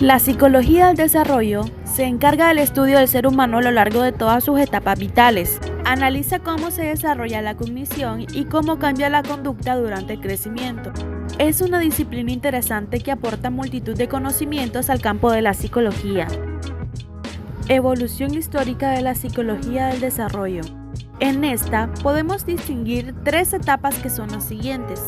La psicología del desarrollo se encarga del estudio del ser humano a lo largo de todas sus etapas vitales. Analiza cómo se desarrolla la cognición y cómo cambia la conducta durante el crecimiento. Es una disciplina interesante que aporta multitud de conocimientos al campo de la psicología. Evolución histórica de la psicología del desarrollo. En esta podemos distinguir tres etapas que son las siguientes.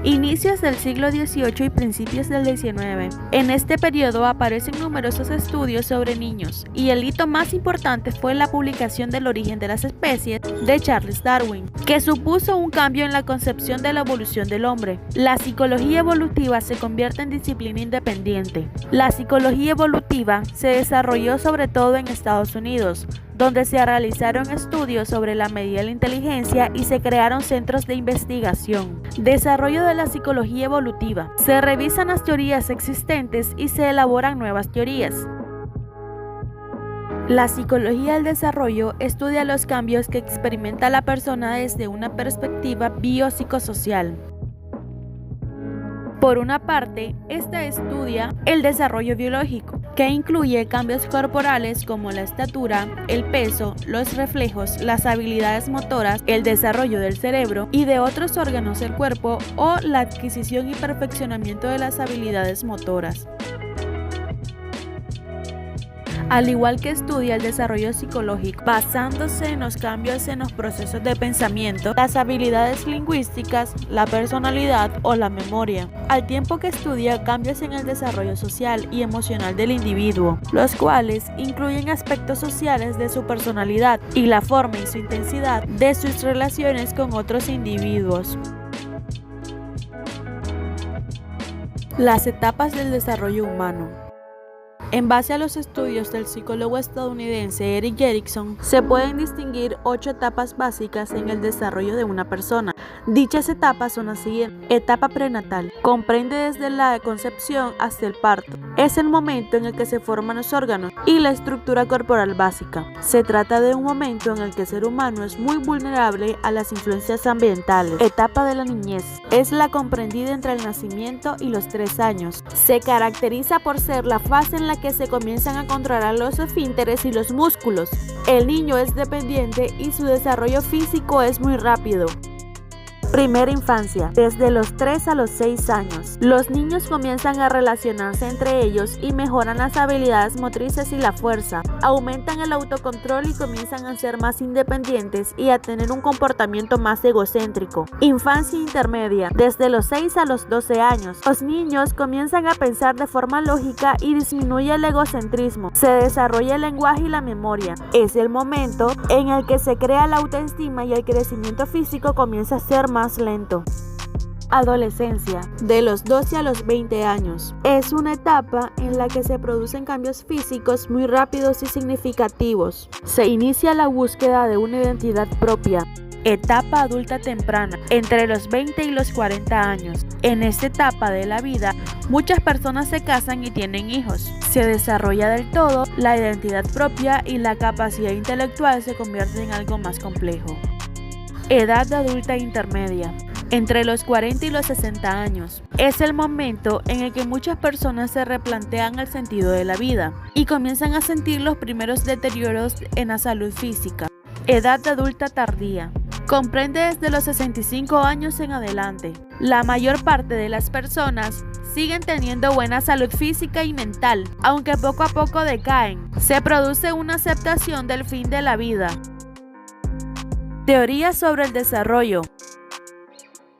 Inicios del siglo XVIII y principios del XIX. En este periodo aparecen numerosos estudios sobre niños, y el hito más importante fue la publicación del origen de las especies de Charles Darwin, que supuso un cambio en la concepción de la evolución del hombre. La psicología evolutiva se convierte en disciplina independiente. La psicología evolutiva se desarrolló sobre todo en Estados Unidos, donde se realizaron estudios sobre la medida de la inteligencia y se crearon centros de investigación. Desarrollo de la psicología evolutiva. Se revisan las teorías existentes y se elaboran nuevas teorías. La psicología del desarrollo estudia los cambios que experimenta la persona desde una perspectiva biopsicosocial. Por una parte, esta estudia el desarrollo biológico, que incluye cambios corporales como la estatura, el peso, los reflejos, las habilidades motoras, el desarrollo del cerebro y de otros órganos del cuerpo o la adquisición y perfeccionamiento de las habilidades motoras. Al igual que estudia el desarrollo psicológico, basándose en los cambios en los procesos de pensamiento, las habilidades lingüísticas, la personalidad o la memoria, al tiempo que estudia cambios en el desarrollo social y emocional del individuo, los cuales incluyen aspectos sociales de su personalidad y la forma y su intensidad de sus relaciones con otros individuos. Las etapas del desarrollo humano. En base a los estudios del psicólogo estadounidense Erik Erikson, se pueden distinguir 8 etapas básicas en el desarrollo de una persona. Dichas etapas son las siguientes. Etapa prenatal. Comprende desde la concepción hasta el parto. Es el momento en el que se forman los órganos y la estructura corporal básica. Se trata de un momento en el que el ser humano es muy vulnerable a las influencias ambientales. Etapa de la niñez. Es la comprendida entre el nacimiento y los 3 años. Se caracteriza por ser la fase en la que se comienzan a controlar los esfínteres y los músculos. El niño es dependiente y su desarrollo físico es muy rápido. Primera infancia, desde los 3 a los 6 años. Los niños comienzan a relacionarse entre ellos y mejoran las habilidades motrices y la fuerza, aumentan el autocontrol y comienzan a ser más independientes y a tener un comportamiento más egocéntrico. Infancia intermedia, desde los 6 a los 12 años. Los niños comienzan a pensar de forma lógica y disminuye el egocentrismo. Se desarrolla el lenguaje y la memoria. Es el momento en el que se crea la autoestima y el crecimiento físico comienza a ser más lento. Adolescencia, de los 12 a los 20 años. Es una etapa en la que se producen cambios físicos muy rápidos y significativos. Se inicia la búsqueda de una identidad propia. Etapa adulta temprana, entre los 20 y los 40 años. En esta etapa de la vida, muchas personas se casan y tienen hijos. Se desarrolla del todo la identidad propia y la capacidad intelectual se convierte en algo más complejo. Edad adulta intermedia, entre los 40 y los 60 años. Es el momento en el que muchas personas se replantean el sentido de la vida y comienzan a sentir los primeros deterioros en la salud física. Edad adulta tardía. Comprende desde los 65 años en adelante. La mayor parte de las personas siguen teniendo buena salud física y mental, aunque poco a poco decaen. Se produce una aceptación del fin de la vida. Teoría sobre el desarrollo.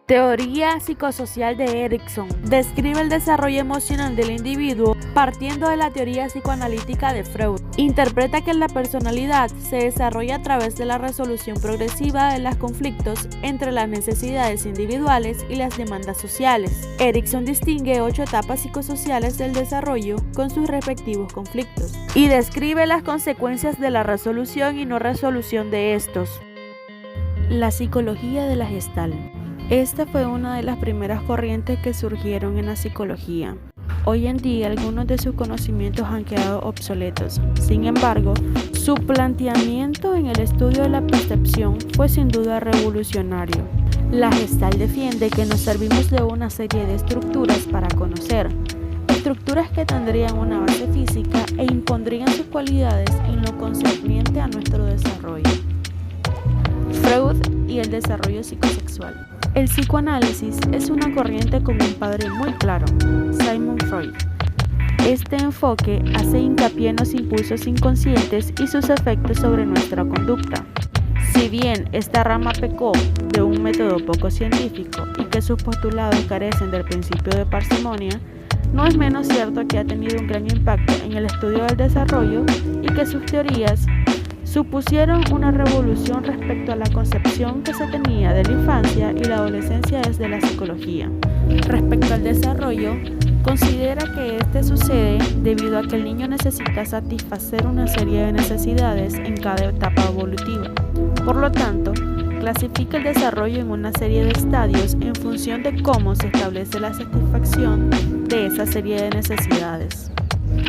Teoría psicosocial de Erikson describe el desarrollo emocional del individuo partiendo de la teoría psicoanalítica de Freud. Interpreta que la personalidad se desarrolla a través de la resolución progresiva de los conflictos entre las necesidades individuales y las demandas sociales. Erikson distingue 8 etapas psicosociales del desarrollo con sus respectivos conflictos y describe las consecuencias de la resolución y no resolución de estos. La psicología de la Gestalt. Esta fue una de las primeras corrientes que surgieron en la psicología. Hoy en día algunos de sus conocimientos han quedado obsoletos. Sin embargo, su planteamiento en el estudio de la percepción fue sin duda revolucionario. La Gestalt defiende que nos servimos de una serie de estructuras para conocer, estructuras que tendrían una base física e impondrían sus cualidades en lo concerniente a nuestro desarrollo. Freud y el desarrollo psicosexual. El psicoanálisis es una corriente con un padre muy claro, Sigmund Freud. Este enfoque hace hincapié en los impulsos inconscientes y sus efectos sobre nuestra conducta. Si bien esta rama pecó de un método poco científico y que sus postulados carecen del principio de parsimonia, no es menos cierto que ha tenido un gran impacto en el estudio del desarrollo y que sus teorías supusieron una revolución respecto a la concepción que se tenía de la infancia y la adolescencia desde la psicología. Respecto al desarrollo, considera que este sucede debido a que el niño necesita satisfacer una serie de necesidades en cada etapa evolutiva. Por lo tanto, clasifica el desarrollo en una serie de estadios en función de cómo se establece la satisfacción de esa serie de necesidades.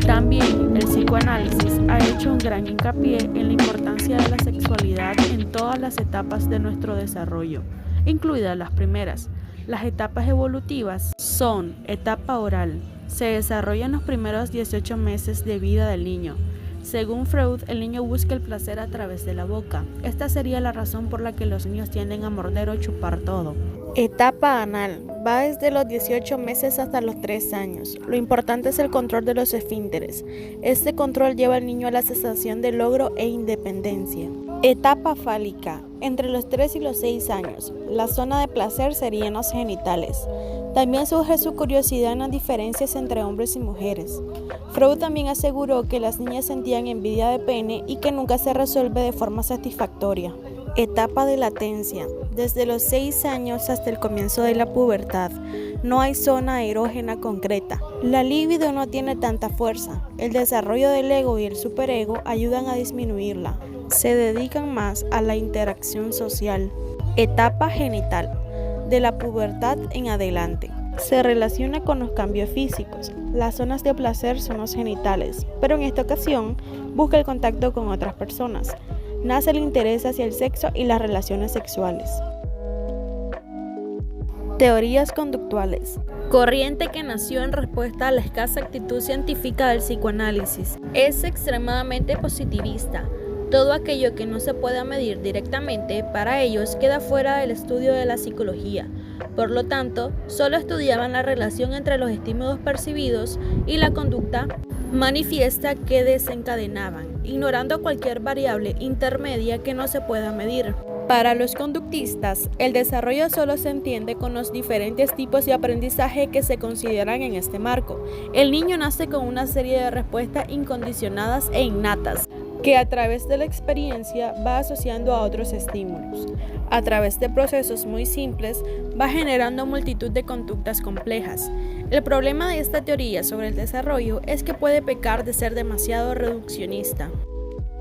También el psicoanálisis ha hecho un gran hincapié en la importancia de la sexualidad en todas las etapas de nuestro desarrollo, incluidas las primeras. Las etapas evolutivas son etapa oral. Se desarrolla en los primeros 18 meses de vida del niño. Según Freud, el niño busca el placer a través de la boca. Esta sería la razón por la que los niños tienden a morder o chupar todo. Etapa anal. Va desde los 18 meses hasta los 3 años. Lo importante es el control de los esfínteres. Este control lleva al niño a la sensación de logro e independencia. Etapa fálica. Entre los 3 y los 6 años. La zona de placer serían los genitales. También surge su curiosidad en las diferencias entre hombres y mujeres. Freud también aseguró que las niñas sentían envidia de pene y que nunca se resuelve de forma satisfactoria. Etapa de latencia. Desde los 6 años hasta el comienzo de la pubertad, no hay zona erógena concreta. La libido no tiene tanta fuerza. El desarrollo del ego y el superego ayudan a disminuirla. Se dedican más a la interacción social. Etapa genital. De la pubertad en adelante. Se relaciona con los cambios físicos. Las zonas de placer son los genitales, pero en esta ocasión busca el contacto con otras personas. Nace el interés hacia el sexo y las relaciones sexuales. Teorías conductuales. Corriente que nació en respuesta a la escasa actitud científica del psicoanálisis. Es extremadamente positivista. Todo aquello que no se pueda medir directamente para ellos queda fuera del estudio de la psicología. Por lo tanto, solo estudiaban la relación entre los estímulos percibidos y la conducta manifiesta que desencadenaban, ignorando cualquier variable intermedia que no se pueda medir. Para los conductistas, el desarrollo solo se entiende con los diferentes tipos de aprendizaje que se consideran en este marco. El niño nace con una serie de respuestas incondicionadas e innatas, que a través de la experiencia va asociando a otros estímulos. A través de procesos muy simples, va generando multitud de conductas complejas. El problema de esta teoría sobre el desarrollo es que puede pecar de ser demasiado reduccionista.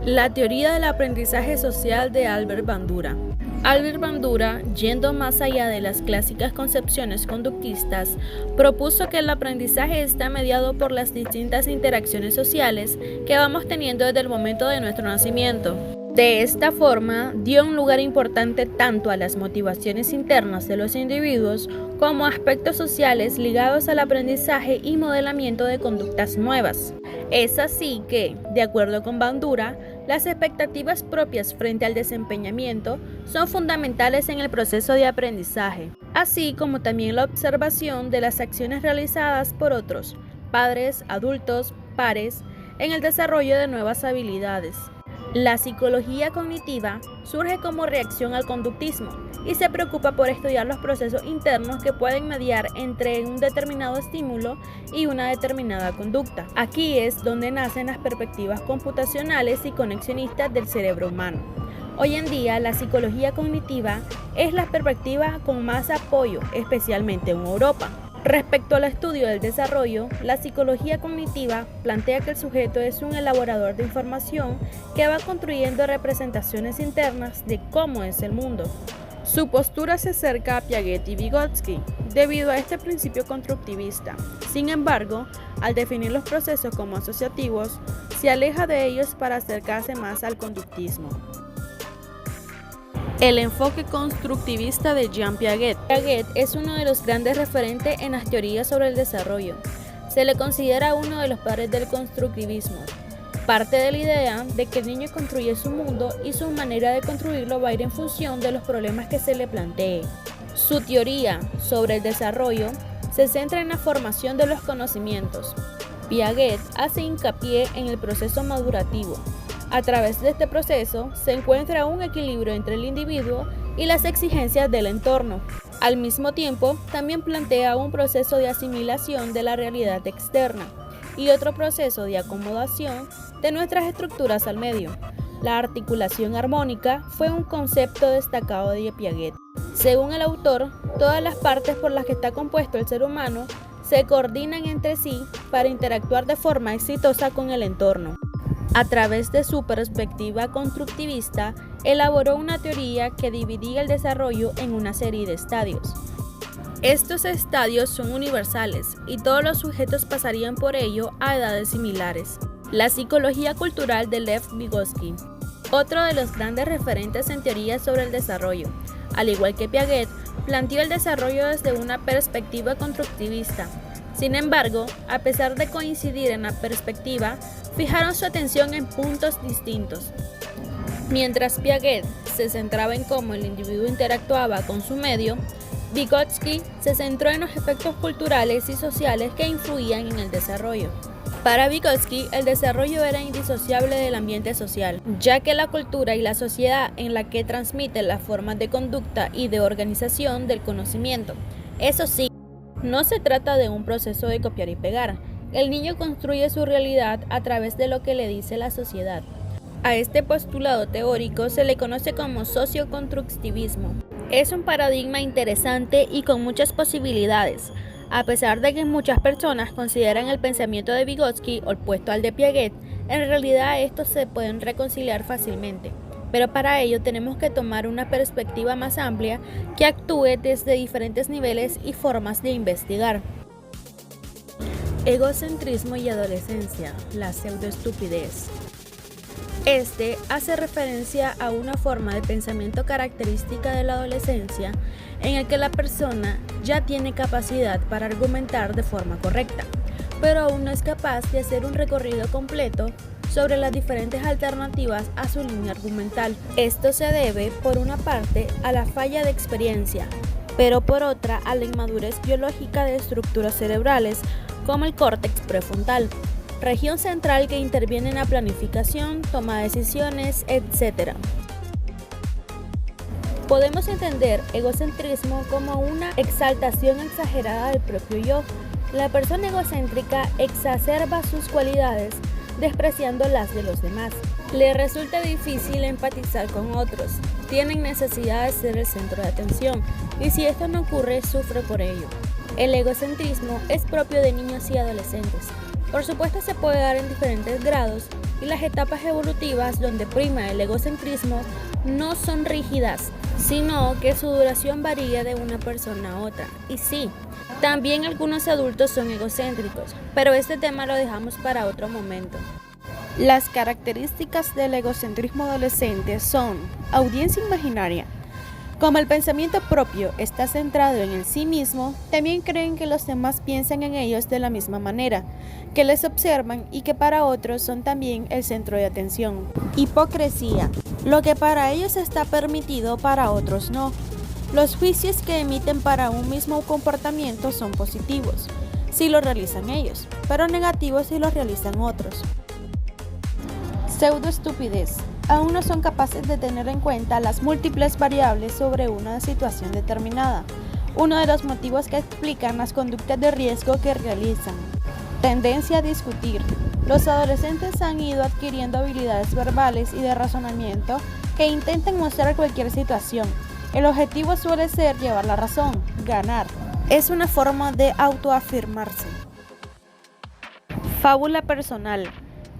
La teoría del aprendizaje social de Albert Bandura. Albert Bandura, yendo más allá de las clásicas concepciones conductistas, propuso que el aprendizaje está mediado por las distintas interacciones sociales que vamos teniendo desde el momento de nuestro nacimiento. De esta forma, dio un lugar importante tanto a las motivaciones internas de los individuos como a aspectos sociales ligados al aprendizaje y modelamiento de conductas nuevas. Es así que, de acuerdo con Bandura, las expectativas propias frente al desempeñamiento son fundamentales en el proceso de aprendizaje, así como también la observación de las acciones realizadas por otros, padres, adultos, pares, en el desarrollo de nuevas habilidades. La psicología cognitiva surge como reacción al conductismo y se preocupa por estudiar los procesos internos que pueden mediar entre un determinado estímulo y una determinada conducta. Aquí es donde nacen las perspectivas computacionales y conexionistas del cerebro humano. Hoy en día, la psicología cognitiva es la perspectiva con más apoyo, especialmente en Europa. Respecto al estudio del desarrollo, la psicología cognitiva plantea que el sujeto es un elaborador de información que va construyendo representaciones internas de cómo es el mundo. Su postura se acerca a Piaget y Vygotsky debido a este principio constructivista. Sin embargo, al definir los procesos como asociativos, se aleja de ellos para acercarse más al conductismo. El enfoque constructivista de Jean Piaget. Piaget es uno de los grandes referentes en las teorías sobre el desarrollo. Se le considera uno de los padres del constructivismo. Parte de la idea de que el niño construye su mundo y su manera de construirlo va a ir en función de los problemas que se le plantee. Su teoría sobre el desarrollo se centra en la formación de los conocimientos. Piaget hace hincapié en el proceso madurativo. A través de este proceso se encuentra un equilibrio entre el individuo y las exigencias del entorno. Al mismo tiempo, también plantea un proceso de asimilación de la realidad externa y otro proceso de acomodación de nuestras estructuras al medio. La articulación armónica fue un concepto destacado de Piaget. Según el autor, todas las partes por las que está compuesto el ser humano se coordinan entre sí para interactuar de forma exitosa con el entorno. A través de su perspectiva constructivista, elaboró una teoría que dividía el desarrollo en una serie de estadios. Estos estadios son universales y todos los sujetos pasarían por ello a edades similares. La psicología cultural de Lev Vygotsky, otro de los grandes referentes en teoría sobre el desarrollo. Al igual que Piaget, planteó el desarrollo desde una perspectiva constructivista. Sin embargo, a pesar de coincidir en la perspectiva, fijaron su atención en puntos distintos. Mientras Piaget se centraba en cómo el individuo interactuaba con su medio, Vygotsky se centró en los efectos culturales y sociales que influían en el desarrollo. Para Vygotsky, el desarrollo era indisociable del ambiente social, ya que la cultura y la sociedad en la que transmiten las formas de conducta y de organización del conocimiento. Eso sí, no se trata de un proceso de copiar y pegar. El niño construye su realidad a través de lo que le dice la sociedad. A este postulado teórico se le conoce como socioconstructivismo. Es un paradigma interesante y con muchas posibilidades. A pesar de que muchas personas consideran el pensamiento de Vygotsky opuesto al de Piaget, en realidad estos se pueden reconciliar fácilmente. Pero para ello tenemos que tomar una perspectiva más amplia que actúe desde diferentes niveles y formas de investigar. Egocentrismo y adolescencia, la pseudoestupidez. Este hace referencia a una forma de pensamiento característica de la adolescencia en el que la persona ya tiene capacidad para argumentar de forma correcta, pero aún no es capaz de hacer un recorrido completo sobre las diferentes alternativas a su línea argumental. Esto se debe, por una parte, a la falla de experiencia, pero por otra a la inmadurez biológica de estructuras cerebrales como el córtex prefrontal, región central que interviene en la planificación, toma de decisiones, etc. Podemos entender egocentrismo como una exaltación exagerada del propio yo. La persona egocéntrica exacerba sus cualidades, despreciando las de los demás. Le resulta difícil empatizar con otros, tienen necesidad de ser el centro de atención, y si esto no ocurre, sufre por ello. El egocentrismo es propio de niños y adolescentes. Por supuesto, se puede dar en diferentes grados, y las etapas evolutivas donde prima el egocentrismo no son rígidas, sino que su duración varía de una persona a otra. Y sí, también algunos adultos son egocéntricos, pero este tema lo dejamos para otro momento. Las características del egocentrismo adolescente son audiencia imaginaria. Como el pensamiento propio está centrado en el sí mismo, también creen que los demás piensan en ellos de la misma manera, que les observan y que para otros son también el centro de atención. Hipocresía. Lo que para ellos está permitido, para otros no. Los juicios que emiten para un mismo comportamiento son positivos, si lo realizan ellos, pero negativos si lo realizan otros. Pseudoestupidez. Aún no son capaces de tener en cuenta las múltiples variables sobre una situación determinada, uno de los motivos que explican las conductas de riesgo que realizan. Tendencia a discutir. Los adolescentes han ido adquiriendo habilidades verbales y de razonamiento que intentan mostrar cualquier situación. El objetivo suele ser llevar la razón, ganar. Es una forma de autoafirmarse. Fábula personal.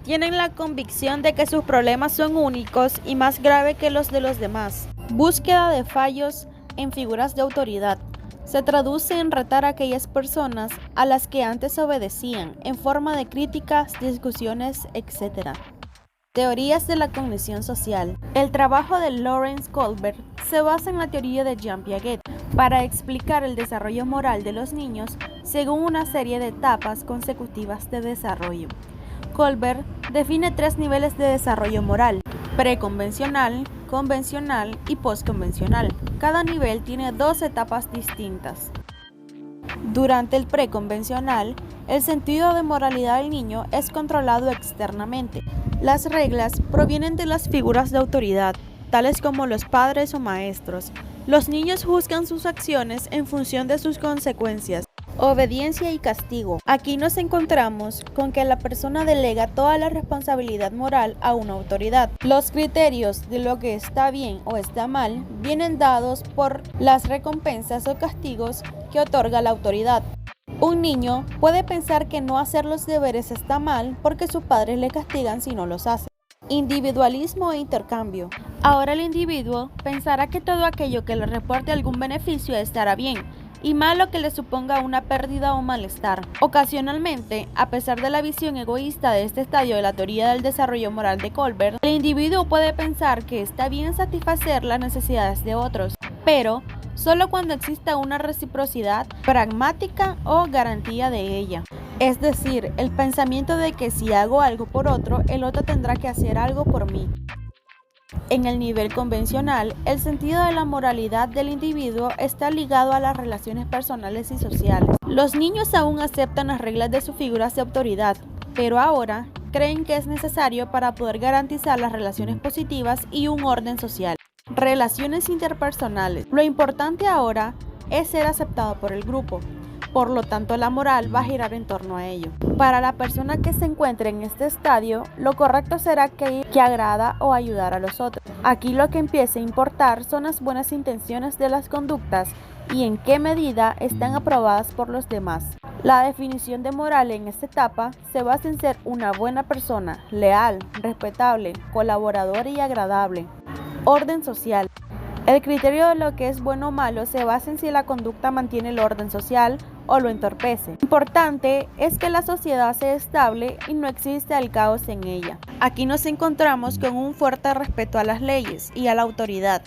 Tienen la convicción de que sus problemas son únicos y más graves que los de los demás. Búsqueda de fallos en figuras de autoridad. Se traduce en retar a aquellas personas a las que antes obedecían, en forma de críticas, discusiones, etc. Teorías de la cognición social. El trabajo de Lawrence Kohlberg se basa en la teoría de Jean Piaget para explicar el desarrollo moral de los niños según una serie de etapas consecutivas de desarrollo. Kohlberg define 3 niveles de desarrollo moral: preconvencional, convencional y postconvencional. Cada nivel tiene 2 etapas distintas. Durante el preconvencional, el sentido de moralidad del niño es controlado externamente. Las reglas provienen de las figuras de autoridad, tales como los padres o maestros. Los niños juzgan sus acciones en función de sus consecuencias. Obediencia y castigo. Aquí nos encontramos con que la persona delega toda la responsabilidad moral a una autoridad. Los criterios de lo que está bien o está mal vienen dados por las recompensas o castigos que otorga la autoridad. Un niño puede pensar que no hacer los deberes está mal porque sus padres le castigan si no los hace. Individualismo e intercambio. Ahora el individuo pensará que todo aquello que le reporte algún beneficio estará bien, y malo que le suponga una pérdida o malestar. Ocasionalmente, a pesar de la visión egoísta de este estadio de la teoría del desarrollo moral de Kohlberg, el individuo puede pensar que está bien satisfacer las necesidades de otros, pero solo cuando exista una reciprocidad pragmática o garantía de ella. Es decir, el pensamiento de que si hago algo por otro, el otro tendrá que hacer algo por mí. En el nivel convencional, el sentido de la moralidad del individuo está ligado a las relaciones personales y sociales. Los niños aún aceptan las reglas de sus figuras de autoridad, pero ahora creen que es necesario para poder garantizar las relaciones positivas y un orden social. Relaciones interpersonales. Lo importante ahora es ser aceptado por el grupo. Por lo tanto, la moral va a girar en torno a ello. Para la persona que se encuentre en este estadio, lo correcto será que agrada o ayudar a los otros. Aquí lo que empieza a importar son las buenas intenciones de las conductas y en qué medida están aprobadas por los demás. La definición de moral en esta etapa se basa en ser una buena persona, leal, respetable, colaboradora y agradable. Orden social. El criterio de lo que es bueno o malo se basa en si la conducta mantiene el orden social o lo entorpece. Lo importante es que la sociedad sea estable y no exista el caos en ella. Aquí nos encontramos con un fuerte respeto a las leyes y a la autoridad,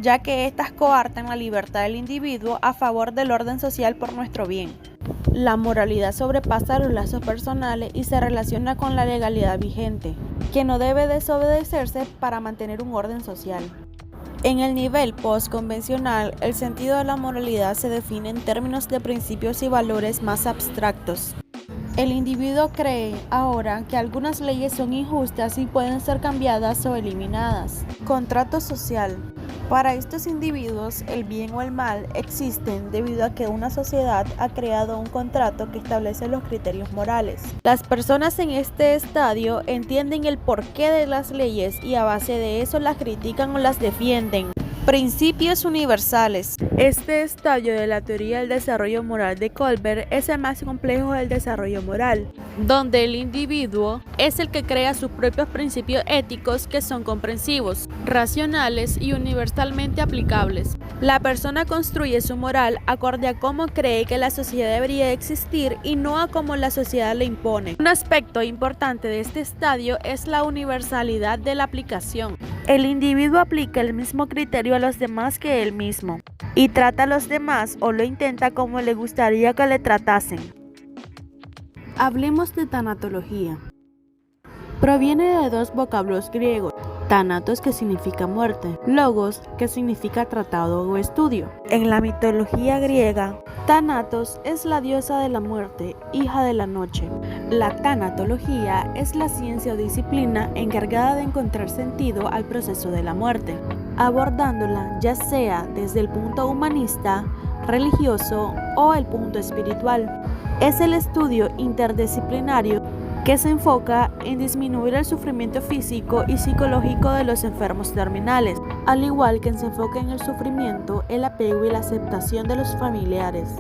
ya que éstas coartan la libertad del individuo a favor del orden social por nuestro bien. La moralidad sobrepasa los lazos personales y se relaciona con la legalidad vigente, que no debe desobedecerse para mantener un orden social. En el nivel postconvencional, el sentido de la moralidad se define en términos de principios y valores más abstractos. El individuo cree ahora que algunas leyes son injustas y pueden ser cambiadas o eliminadas. Contrato social. Para estos individuos, el bien o el mal existen debido a que una sociedad ha creado un contrato que establece los criterios morales. Las personas en este estadio entienden el porqué de las leyes y a base de eso las critican o las defienden. Principios universales. Este estadio de la teoría del desarrollo moral de Kohlberg es el más complejo del desarrollo moral, donde el individuo es el que crea sus propios principios éticos que son comprensivos, racionales y universalmente aplicables. La persona construye su moral acorde a cómo cree que la sociedad debería existir y no a cómo la sociedad le impone. Un aspecto importante de este estadio es la universalidad de la aplicación. El individuo aplica el mismo criterio a los demás que él mismo y trata a los demás o lo intenta como le gustaría que le tratasen. Hablemos de tanatología. Proviene de 2 vocablos griegos: thanatos, que significa muerte, logos, que significa tratado o estudio. En la mitología griega, Thanatos es la diosa de la muerte, hija de la noche. La tanatología es la ciencia o disciplina encargada de encontrar sentido al proceso de la muerte, abordándola ya sea desde el punto humanista, religioso o el punto espiritual. Es el estudio interdisciplinario que se enfoca en disminuir el sufrimiento físico y psicológico de los enfermos terminales, al igual que se enfoca en el sufrimiento, el apego y la aceptación de los familiares.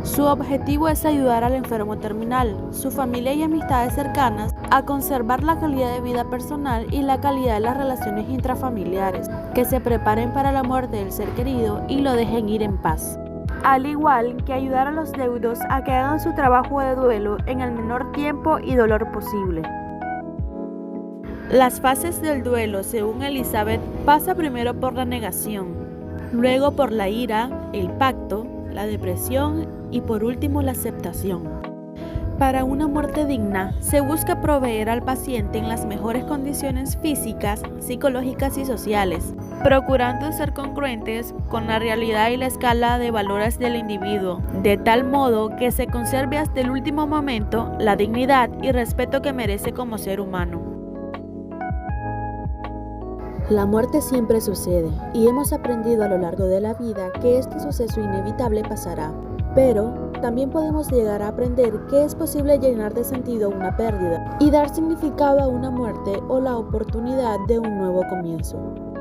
Su objetivo es ayudar al enfermo terminal, su familia y amistades cercanas a conservar la calidad de vida personal y la calidad de las relaciones intrafamiliares, que se preparen para la muerte del ser querido y lo dejen ir en paz. Al igual que ayudar a los deudos a que hagan su trabajo de duelo en el menor tiempo y dolor posible. Las fases del duelo, según Elizabeth, pasa primero por la negación, luego por la ira, el pacto, la depresión y por último la aceptación. Para una muerte digna, se busca proveer al paciente en las mejores condiciones físicas, psicológicas y sociales, procurando ser congruentes con la realidad y la escala de valores del individuo, de tal modo que se conserve hasta el último momento la dignidad y respeto que merece como ser humano. La muerte siempre sucede y hemos aprendido a lo largo de la vida que este suceso inevitable pasará, pero también podemos llegar a aprender que es posible llenar de sentido una pérdida y dar significado a una muerte o la oportunidad de un nuevo comienzo.